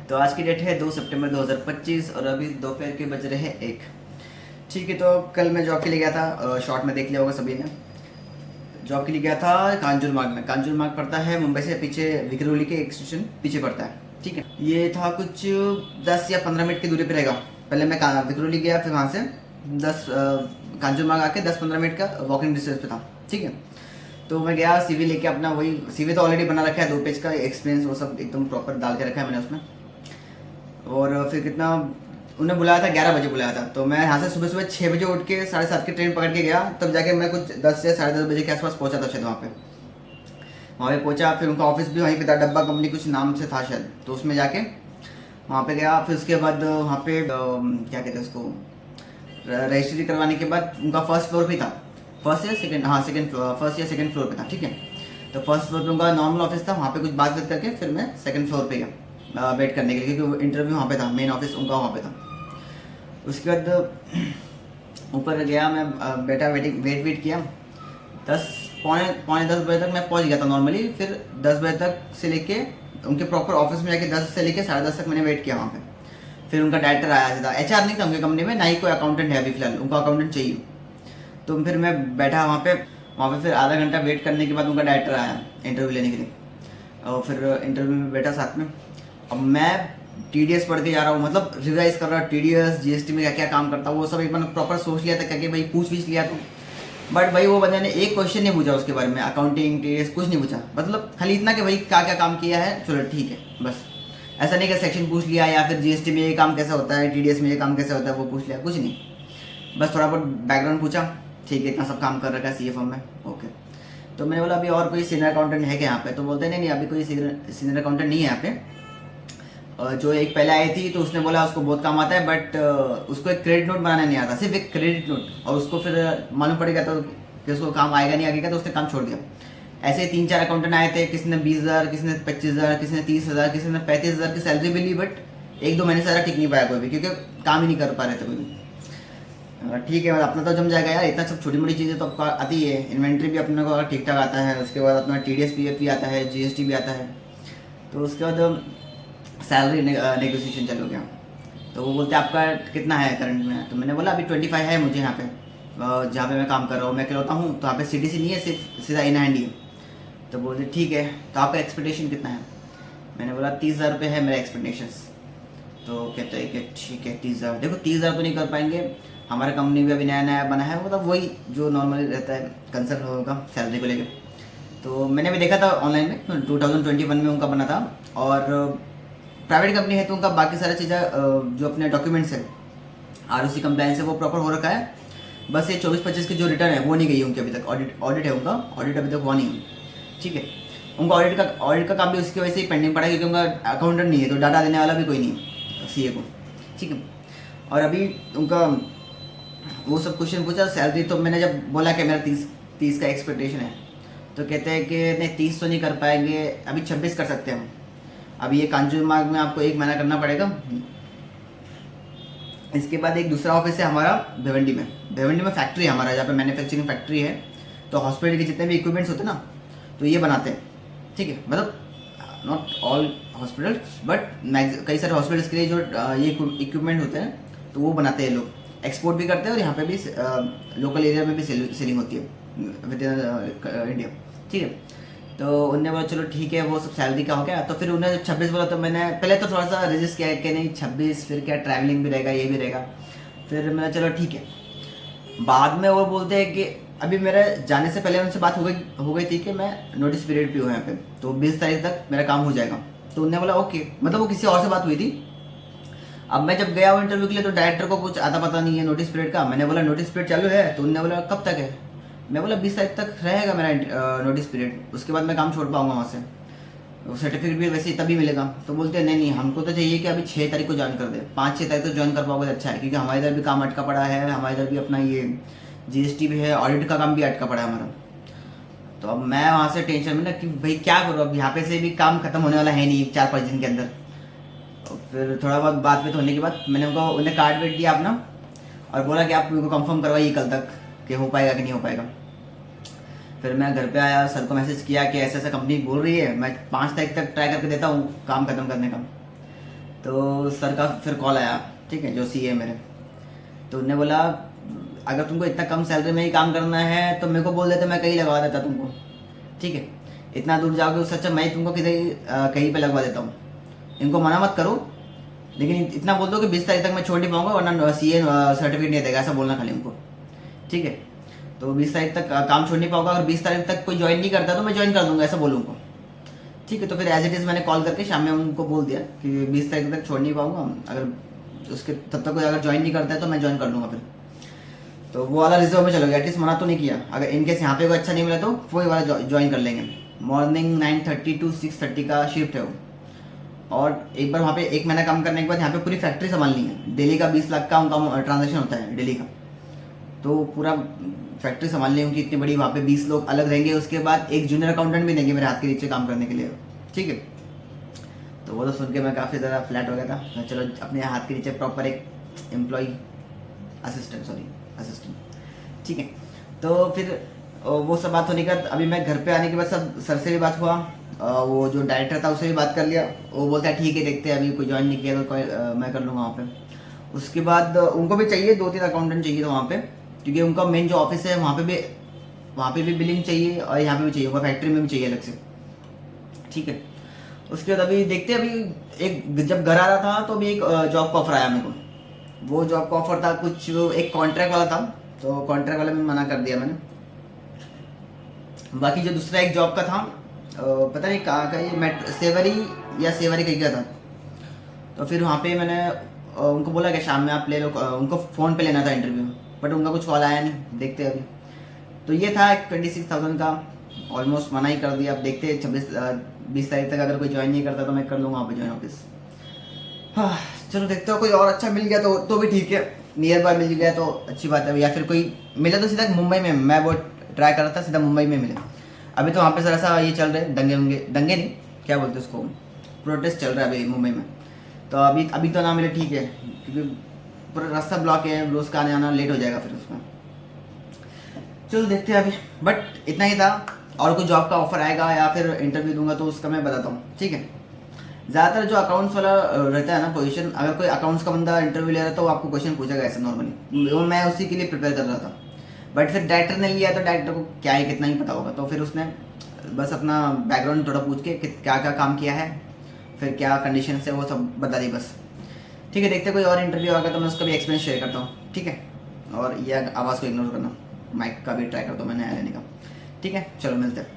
तो आज की डेट है 2 सितंबर 2025 और अभी दोपहर के बज रहे हैं 1। ठीक है, तो कल मैं जॉब के लिए गया था। शॉर्ट में देख लिया होगा सभी ने। जॉब के लिए गया था कांजूरमार्ग में। कांजूरमार्ग पड़ता है मुंबई से पीछे, विक्रोली के एक स्टेशन पीछे पड़ता है। ठीक है, ये था कुछ 10 या 15 मिनट की दूरी पर रहेगा। पहले मैं विक्रोली गया, फिर वहाँ से 10 कांजूरमार्ग आके 10-15 मिनट का वॉकिंग डिस्टेंस पे था। ठीक है, तो मैं गया सीवी लेके अपना। वही सीवी तो ऑलरेडी बना रखा है, 2 पेज का एक्सपीरियंस वो सब एकदम प्रॉपर डाल के रखा है मैंने उसमें। और फिर कितना उन्हें बुलाया था, 11 बजे बुलाया था। तो मैं यहाँ से सुबह सुबह 6 बजे उठ के 7:30 की ट्रेन पकड़ के गया। तब जाके मैं कुछ 10 या 10:30 बजे के आसपास पहुँचा था शायद वहाँ पे पहुँचा। फिर उनका ऑफिस भी वहीं पे था, डब्बा कंपनी कुछ नाम से था शायद। तो उसमें जाके वहाँ पे गया। फिर उसके बाद वहाँ पे क्या कहते हैं उसको, रजिस्ट्री करवाने के बाद उनका फर्स्ट फ्लोर पे था। फर्स्ट या सेकंड फ्लोर पे था। ठीक है, तो फर्स्ट फ्लोर पे उनका नॉर्मल ऑफिस था। वहाँ पे कुछ बात करके फिर मैं सेकंड फ्लोर पे गया वेट करने के लिए, क्योंकि इंटरव्यू वहाँ पे था, मेन ऑफिस उनका वहाँ पे था। उसके बाद ऊपर गया मैं, बैठा वेट किया। 10 पौने 10 बजे तक मैं पहुँच गया था नॉर्मली। फिर 10 बजे तक से लेके उनके प्रॉपर ऑफिस में जाके 10 से लेके 10:30 तक मैंने वेट किया वहाँ पे। फिर उनका डायरेक्टर आया सीधा। एचआर नहीं था उनकी कंपनी में, ना ही कोई अकाउंटेंट है अभी फिलहाल, उनका अकाउंटेंट चाहिए। तो फिर मैं बैठा वहाँ पे फिर आधा घंटा वेट करने के बाद उनका डायरेक्टर आया इंटरव्यू लेने के लिए। और फिर इंटरव्यू में बैठा साथ में। अब मैं टीडीएस पढ़ के जा रहा हूँ, मतलब रिवाइज कर रहा हूँ टीडीएस जीएसटी में क्या क्या काम करता हूँ वो सब एक बार प्रॉपर सोच लिया था, करके भाई पूछ लिया। तो बट भाई वो बंदे ने एक क्वेश्चन नहीं पूछा उसके बारे में, अकाउंटिंग टीडीएस कुछ नहीं पूछा। मतलब खाली इतना कि भाई क्या क्या काम किया है, चलो ठीक है बस। ऐसा नहीं कि सेक्शन पूछ लिया या फिर जीएसटी में ये काम कैसा होता है, टीडीएस में ये काम कैसा होता है वो पूछ लिया, कुछ नहीं। बस थोड़ा बहुत बैकग्राउंड पूछा, ठीक है इतना सब काम कर रखा है सीए फर्म में, ओके। तो मैंने बोला अभी और कोई सीनियर अकाउंटेंट है क्या यहाँ पे? तो बोलते नहीं अभी कोई सीनियर अकाउंटेंट नहीं है यहाँ पे। जो एक पहले आई थी तो उसने बोला उसको बहुत काम आता है, बट उसको एक क्रेडिट नोट बनाना नहीं आता, सिर्फ एक क्रेडिट नोट। और उसको फिर मालूम पड़ गया तो कि उसको काम आएगा नहीं, आगे का, तो उसने काम छोड़ दिया। ऐसे 3-4 अकाउंटेंट आए थे, किसी ने 20,000, किसी ने 25,000, किसी ने 30,000, किसी ने 35,000 की सैलरी भी ली, बट 1-2 महीने से ज़्यादा टिक नहीं पाया कोई भी, क्योंकि काम ही नहीं कर पा रहे थे कोई भी। ठीक है, मतलब अपना तो जम जाएगा यार, इतना सब छोटी मोटी चीज़ें तो आपको आती है। इन्वेंट्री भी अपने को ठीक ठाक आता है, उसके बाद अपना टीडीएस पीएफ भी आता है, जीएसटी भी आता है। तो उसके बाद सैलरी नेगोशिएशन चालू हो गया। तो वो बोलते आपका कितना है करंट में? तो मैंने बोला अभी 25 है मुझे यहाँ पे, जहाँ पे मैं काम कर रहा हूँ। मैं कहता हूँ तो यहाँ पे सीडीसी नहीं है, सिर्फ सीधा इन हैंड ही है। तो बोलते ठीक है, तो आपका एक्सपेक्टेशन कितना है? मैंने बोला 30,000 रुपये है मेरा एक्सपेक्टेशंस। तो कहते हैं कि ठीक है 30,000। देखो 30,000 तो नहीं कर पाएंगे, हमारा कंपनी भी अभी नया नया बना है, मतलब वही जो नॉर्मली रहता है कंसर्न होगा सैलरी को लेकर। तो मैंने भी देखा था ऑनलाइन में, 2021 में उनका बना था। और प्राइवेट कंपनी है तो उनका बाकी सारी चीज़ें जो अपने डॉक्यूमेंट्स है, आरओसी कंप्लायंस है, वो प्रॉपर हो रखा है। बस ये 24-25 की जो रिटर्न है वो नहीं गई उनकी अभी तक। ऑडिट है उनका, ऑडिट अभी तक हुआ नहीं है। ठीक है, उनका ऑडिट का काम भी उसकी वजह से ही पेंडिंग पड़ा है, क्योंकि उनका अकाउंटेंट नहीं है, तो डाटा देने वाला भी कोई नहीं है सीए को। ठीक है, और अभी उनका वो सब क्वेश्चन पूछा। सैलरी तो मैंने जब बोला कि मेरा 30 का एक्सपेक्टेशन है, तो कहते हैं कि नहीं 30 तो नहीं कर पाएंगे, अभी 26 कर सकते हैं हम। अभी ये कांजूरमार्ग में आपको 1 महीना करना पड़ेगा। इसके बाद एक दूसरा ऑफिस है हमारा भिवंडी में फैक्ट्री है हमारा, जहाँ पे मैन्युफैक्चरिंग फैक्ट्री है। तो हॉस्पिटल के जितने भी इक्विपमेंट्स होते हैं ना, तो ये बनाते हैं। ठीक है, मतलब नॉट ऑल हॉस्पिटल्स बट कई सारे हॉस्पिटल्स के लिए जो ये इक्विपमेंट होते हैं तो वो बनाते हैं लोग। एक्सपोर्ट भी करते हैं और यहाँ पे भी लोकल एरिया में भी सेलिंग होती है विद इन इंडिया। ठीक है, तो उन्होंने बोला चलो ठीक है, वो सब सैलरी का हो गया। तो फिर उन्हें जब 26 बोला तो मैंने पहले तो थोड़ा सा रजिस्ट किया कि नहीं 26, फिर क्या ट्रैवलिंग भी रहेगा, ये भी रहेगा। फिर मैंने चलो ठीक है। बाद में वो बोलते हैं कि अभी मेरे जाने से पहले उनसे बात हो गई थी कि मैं नोटिस पीरियड पे हूँ यहाँ पे, तो 20 तारीख तक मेरा काम हो जाएगा। तो उन्होंने बोला ओके, मतलब वो किसी और से बात हुई थी। अब मैं जब गया वो इंटरव्यू के लिए तो डायरेक्टर को कुछ आता पता नहीं है नोटिस पीरियड का। मैंने बोला नोटिस पीरियड चालू है, तो उन्होंने बोला कब तक है? मैं बोला 20 तारीख तक रहेगा मेरा नोटिस पीरियड, उसके बाद मैं काम छोड़ पाऊंगा वहाँ से। सर्टिफिकेट भी वैसे ही तभी मिलेगा। तो बोलते हैं नहीं हमको तो चाहिए कि अभी 6 तारीख को ज्वाइन कर दे, 5-6 तारीख को ज्वाइन कर पाओगे तो अच्छा है, क्योंकि हमारे इधर भी काम अटका पड़ा है, हमारे इधर भी अपना ये जीएसटी भी है, ऑडिट का काम भी अटका पड़ा है हमारा। तो अब मैं वहाँ से टेंशन में ना कि भाई क्या करूँ, अब यहाँ पे से भी काम खत्म होने वाला है नहीं 4-5 दिन के अंदर। और फिर थोड़ा बहुत बात होने के बाद मैंने उन्हें कार्ड वेट दिया अपना और बोला कि आप उनको कंफर्म करवाइए कल तक कि हो पाएगा कि नहीं हो पाएगा। फिर मैं घर पे आया, सर को मैसेज किया कि ऐसा ऐसा कंपनी बोल रही है, मैं 5 तारीख तक ट्राई करके देता हूँ काम खत्म करने का। तो सर का फिर कॉल आया, ठीक है, जो सी है मेरे, तो उनने बोला अगर तुमको इतना कम सैलरी में ही काम करना है तो मेरे को बोल देते, मैं कहीं लगवा देता तुमको, ठीक है, इतना दूर जाओगे उससे अच्छा मैं तुमको कहीं पे लगवा देता हूँ, इनको मना मत करो, लेकिन इतना बोल दो कि 20 तारीख तक मैं छोड़ नहीं पाऊंगा वरना सीए सर्टिफिकेट नहीं देगा, ऐसा बोलना खाली उनको, ठीक है। तो 20 तारीख तक काम छोड़ नहीं पाऊंगा, अगर 20 तारीख तक कोई ज्वाइन नहीं करता तो मैं ज्वाइन कर दूंगा, ऐसा बोलूँ उनको, ठीक है। तो फिर एज इट इज़ मैंने कॉल करके शाम में उनको बोल दिया कि 20 तारीख तक छोड़ नहीं पाऊंगा, अगर उसके तब तक कोई अगर ज्वाइन नहीं करता है तो मैं ज्वाइन कर लूँगा फिर। तो वो वाला रिजर्व में चलो गया, एटलीस्ट मना तो नहीं किया, अगर इनकेस यहाँ पे कोई अच्छा नहीं मिला तो वही वाला ज्वाइन कर लेंगे। मॉर्निंग 9:30 to 6:30 का शिफ्ट है वो, और एक बार वहाँ पे 1 महीना काम करने के बाद यहाँ पे पूरी फैक्ट्री संभालनी है, डेली का 20 लाख का उनका ट्रांजेक्शन होता है डेली का, तो पूरा फैक्ट्री संभालनी है उनकी इतनी बड़ी, वहाँ पे 20 लोग अलग रहेंगे, उसके बाद एक जूनियर अकाउंटेंट भी देंगे मेरे हाथ के नीचे काम करने के लिए, ठीक है। तो वो तो सुन के मैं काफ़ी ज़्यादा फ्लैट हो गया था, मैं चलो अपने हाथ के नीचे प्रॉपर एक एम्प्लॉई असिस्टेंट, ठीक है। तो फिर वो सब बात होने के बाद अभी मैं घर पे आने के बाद सब सर से भी बात हुआ, वो जो डायरेक्टर था उससे भी बात कर लिया, वो बोलता है ठीक है देखते हैं, अभी कोई ज्वाइन नहीं किया तो मैं कर लूँगा वहाँ पे। उसके बाद उनको भी चाहिए 2-3 अकाउंटेंट चाहिए था वहाँ पे, क्योंकि उनका मेन जो ऑफिस है वहाँ पे भी बिलिंग चाहिए और यहाँ पे भी चाहिए, उनका फैक्ट्री में भी चाहिए अलग से, ठीक है। उसके बाद अभी देखते हैं, अभी एक जब घर आ रहा था तो अभी एक जॉब का ऑफर आया मेरे को, वो जॉब का ऑफर था कुछ एक कॉन्ट्रैक्ट वाला था, तो कॉन्ट्रैक्ट वाले में मना कर दिया मैंने। बाकी जो दूसरा एक जॉब का था पता नहीं कहाँ का, ये सेवरी कहीं का था, तो फिर वहाँ पे मैंने उनको बोला कि शाम में आप ले लो, उनको फ़ोन पे लेना था इंटरव्यू, बट उनका कुछ कॉल आया नहीं, देखते अभी। तो ये था 26,000 का, ऑलमोस्ट मना ही कर दिया, अब देखते 20 तारीख तक अगर कोई ज्वाइन नहीं करता तो मैं कर लूँगा वहाँ पे ज्वाइन ऑफिस। हाँ चलो देखते हो, कोई और अच्छा मिल गया तो भी ठीक है, नियर बाय मिल गया तो अच्छी बात है, या फिर कोई मिला तो सीधा मुंबई में, मैं वो ट्राई कर रहा था सीधा मुंबई में मिले। अभी तो वहाँ पे ज़रा सा ये चल रहे दंगे नहीं क्या बोलते उसको, प्रोटेस्ट चल रहा है अभी मुंबई में, तो अभी तो ना मिले ठीक है, क्योंकि पूरा रास्ता ब्लॉक है, रोज़ का आने आना लेट हो जाएगा फिर उसमें। चलो देखते हैं अभी, बट इतना ही था, और कोई जॉब का ऑफर आएगा या फिर इंटरव्यू दूंगा तो उसका मैं बताता हूँ, ठीक है। ज़्यादातर जो अकाउंट्स वाला रहता है ना पोजीशन, अगर कोई अकाउंट्स का बंदा इंटरव्यू ले रहा है तो वो आपको क्वेश्चन पूछेगा ऐसे नॉर्मली, वो मैं उसी के लिए प्रिपेयर कर रहा था, बट फिर डायरेक्टर ने लिया तो डायरेक्टर को क्या है कितना ही पता होगा, तो फिर उसने बस अपना बैकग्राउंड थोड़ा पूछ के क्या क्या काम किया है, फिर क्या कंडीशन है वो सब बता दी बस, ठीक है। देखते कोई और इंटरव्यू आएगा तो मैं उसका भी एक्सपीरियंस शेयर करता हूँ, ठीक है। और यह आवाज़ को इग्नोर करना, माइक का भी ट्राई करता हूँ मैं नया लेने का, ठीक है। चलो मिलते हैं।